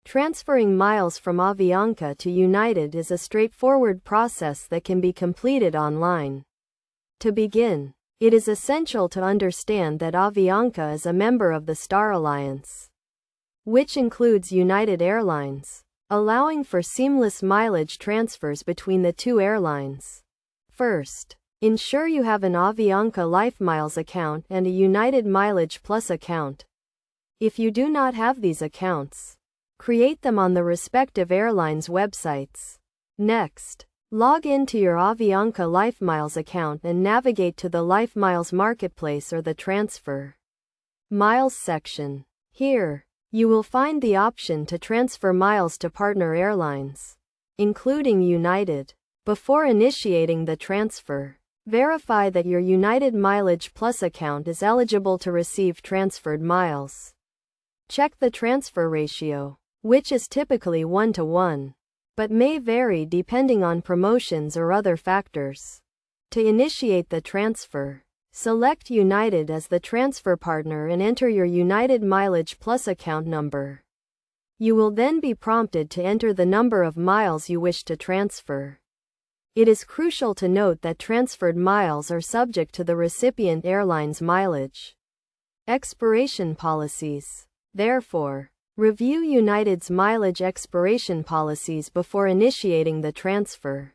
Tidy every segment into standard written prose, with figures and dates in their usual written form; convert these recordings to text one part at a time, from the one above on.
Transferring miles from Avianca to United is a straightforward process that can be completed online. To begin, it is essential to understand that Avianca is a member of the Star Alliance, which includes United Airlines, allowing for seamless mileage transfers between the two airlines. First, ensure you have an Avianca LifeMiles account and a United Mileage Plus account. If you do not have these accounts, create them on the respective airlines' websites. Next, log into your Avianca LifeMiles account and navigate to the LifeMiles Marketplace or the Transfer Miles section. Here, you will find the option to transfer miles to partner airlines, including United. Before initiating the transfer, verify that your United Mileage Plus account is eligible to receive transferred miles. Check the transfer ratio, which is typically 1-to-1, but may vary depending on promotions or other factors. To initiate the transfer, select United as the transfer partner and enter your United Mileage Plus account number. You will then be prompted to enter the number of miles you wish to transfer. It is crucial to note that transferred miles are subject to the recipient airline's mileage expiration policies. Therefore, review United's mileage expiration policies before initiating the transfer.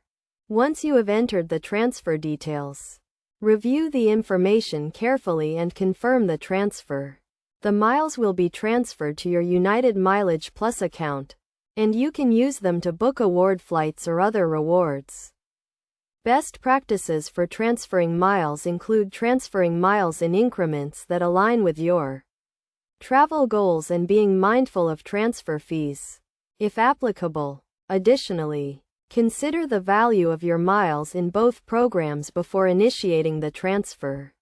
Once you have entered the transfer details, review the information carefully and confirm the transfer. The miles will be transferred to your United Mileage Plus account, and you can use them to book award flights or other rewards. Best practices for transferring miles include transferring miles in increments that align with your travel goals and being mindful of transfer fees, if applicable. Additionally, consider the value of your miles in both programs before initiating the transfer.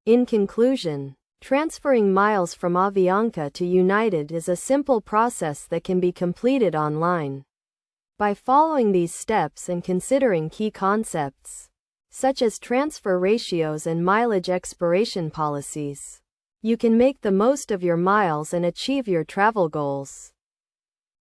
In conclusion, transferring miles from Avianca to United is a simple process that can be completed online. By following these steps and considering key concepts, such as transfer ratios and mileage expiration policies, you can make the most of your miles and achieve your travel goals.